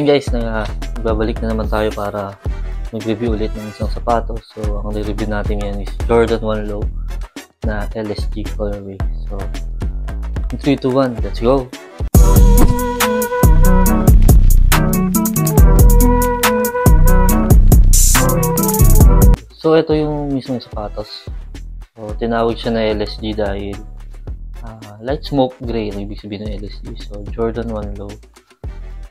Ngayon guys, babalik na naman tayo para mag-review ulit ng isang sapatos. So, ang review natin ngayon is Jordan 1 Low na LSG colorway. So, in 3, 2, 1, let's go! So, ito yung mismong sapatos. So, tinawag siya na LSG dahil light smoke gray ang ibig sabihin ng LSG. So, Jordan 1 Low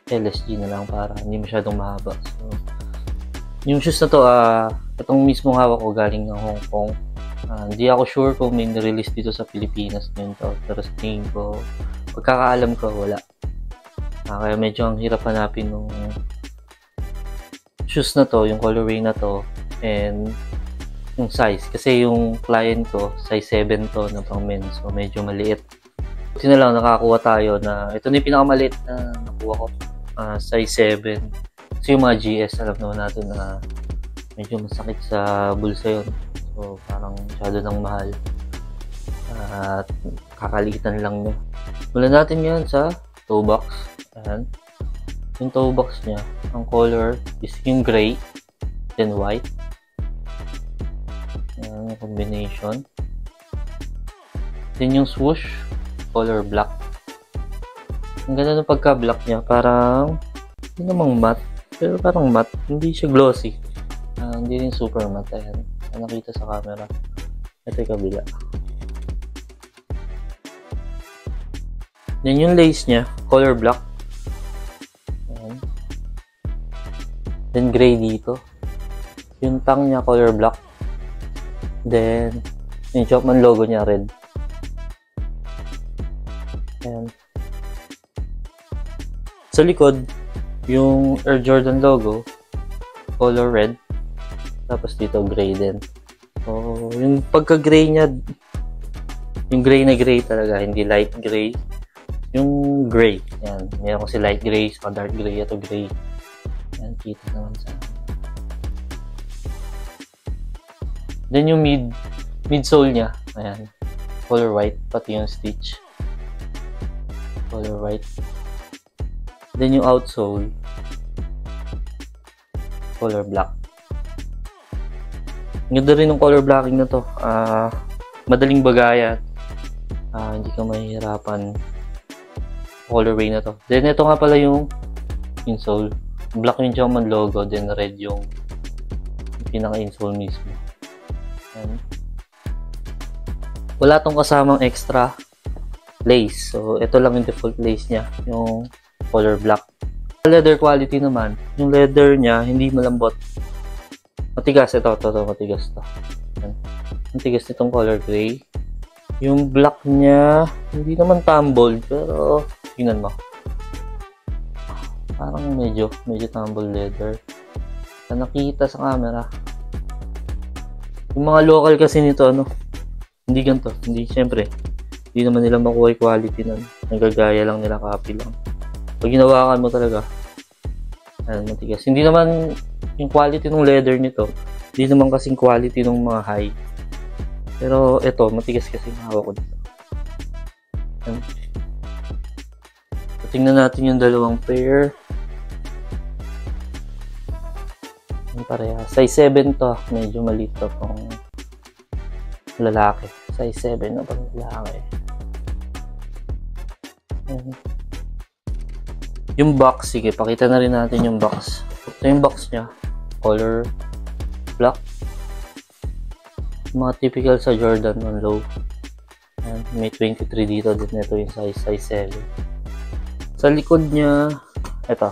LSG na lang para hindi masyadong mahaba. So, yung shoes na to, itong mismong hawak ko galing ng Hong Kong. Hindi ako sure kung may nirelease dito sa Pilipinas din to. Pero sa tingin ko, pagkakaalam ko, wala. Kaya medyo ang hirap hanapin nung shoes na to, yung colorway na to, and yung size. Kasi yung client ko, size 7 to na pang men. So, medyo maliit. Buti na lang nakakuha tayo na, ito na yung pinakamaliit na nakuha ko. Size 7. Kasi yung mga GS, alam naman natin na medyo masakit sa bulsa yun. So, parang masyado nang mahal. At kakalitan lang niya. Mula natin yan sa toe box. Ayan. Yung toe box niya, ang color is yung gray, then white. Ayan, yung combination. Then yung swoosh, color black. Ang ganda ng pagka-black niya, parang hindi namang matte, pero parang matte, hindi siya glossy. Hindi rin super matte. Ayan, nakita sa camera. Ito yung kabila. Then yung lace niya, color black. Ayan. Then gray dito. Yung tang niya, color black. Then yung Chopman logo niya, red. Ayan. Sa likod, yung Air Jordan logo, color red. Tapos dito, gray din. So, yung pagka-gray niya, yung gray na gray talaga, hindi light gray. Yung gray. Ayan. Meron kasi light gray, sa dark gray. Ito gray. Ayan, kita naman sa... Then yung midsole niya, ayan, color white, pati yung stitch. Color white. Then yung outsole, color black. Ganda rin ng color blocking na to. Madaling bagayan. Hindi ka mahihirapan. Colorway na to. Then ito nga pala yung insole. Black yung Chopman logo, then red yung pinaka-insole mismo. Ayan. Wala tong kasamang extra lace. So, ito lang yung default lace niya. Yung color black. Leather quality naman. Yung leather niya, hindi malambot. Matigas. Ito, matigas to. Ayan. Matigas nitong color gray. Yung black niya, hindi naman tumbled. Pero, tingnan mo. Parang medyo tumbled leather. Nakita sa camera. Yung mga local kasi nito, hindi ganito. Hindi, syempre, hindi naman nila makuha yung quality nun. Nagagaya lang nila, copy lang. Pag ginawakan mo talaga, matigas. Hindi naman yung quality ng leather nito, hindi naman kasing quality ng mga high. Pero ito, matigas kasi yung hawak ko dito. Ayan. So, tingnan natin yung dalawang pair. Yung pareha. Size 7 to. Medyo maliit to pang lalaki. Size 7 na pang lalaki. Ayan. Yung box, sige, pakita na rin natin yung box. Ito yung box niya. Color black. Mga typical sa Jordan 1 Low. Ayan, may 23 dito. Din ito yung size 7. Sa likod niya, ito.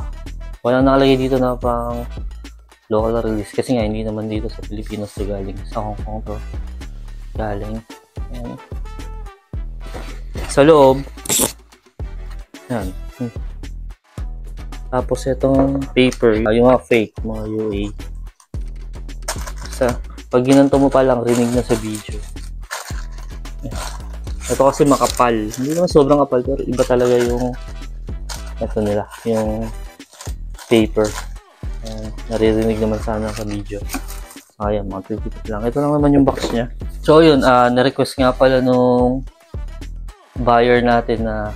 Walang nakalagay dito na pang local release. Kasi nga, hindi naman dito sa Pilipinas ito galing. Sa Hong Kong to galing. Ayan. Sa loob, ayan. Tapos itong paper, yung mga fake, mga UA. Pag ginanto mo pa lang, rinig na sa video. Ito kasi makapal. Hindi naman sobrang kapal, pero iba talaga yung ito nila, yung paper. Naririnig naman sana sa video. Ayan, mga tripit lang. Ito lang naman yung box niya. So yun, na-request nga pala nung buyer natin na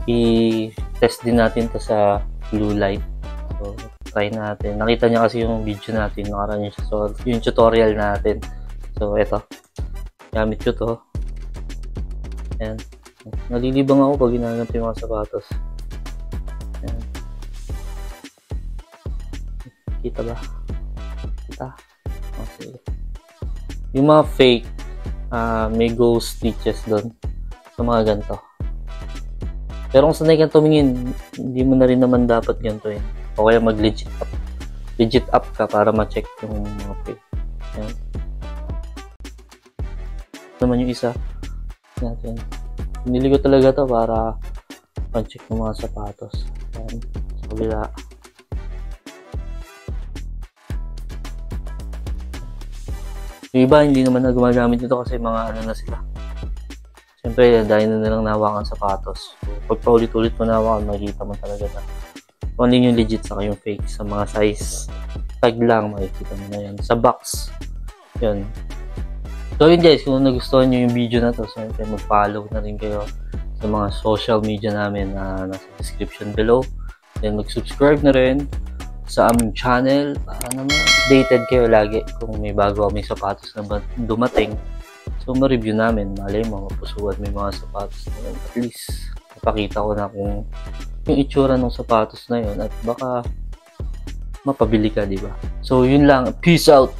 i-test din natin to sa blue light. So, try natin. Nakita niya kasi yung video natin, nakaraan yung tutorial natin. So, eto. Gamit ko to. Ayan. Nalilibang ako pag ginagamit yung mga sapatos. Ayan. Kita ba? Kita? Okay. Yung mga fake, may ghost stitches doon. Sa mga ganito. Pero kung sanay kang tumingin, hindi mo na rin naman dapat ganito yun. O kaya mag-legit up. Legit up ka para ma-check yung mga fake. Ayan. Naman yung isa natin. Pinili ko talaga to para ma-check yung mga sapatos. Ayan. Sa kabila. Yung iba, hindi naman na gumagamit nito kasi mga ano na sila. Siyempre, dahil na nilang nahawakan sapatos. So, pag paulit-ulit mo nahawakan, makikita mo talaga na kung ano yung legit saka yung fake. Sa mga size tag lang, makikita mo na yan. Sa box, yun. So yun guys, kung nagustuhan nyo yung video na to, siyempre mag-follow na rin kayo sa mga social media namin na nasa description below. Then mag-subscribe na rin sa aming channel para naman updated kayo lagi kung may bago kaming sapatos na dumating. So ma-review namin, malay mo, mapusuan may mga sapatos na yun. At least, napakita ko na kung yung itsura ng sapatos na yun at baka mapabili ka, di ba? So yun lang, peace out!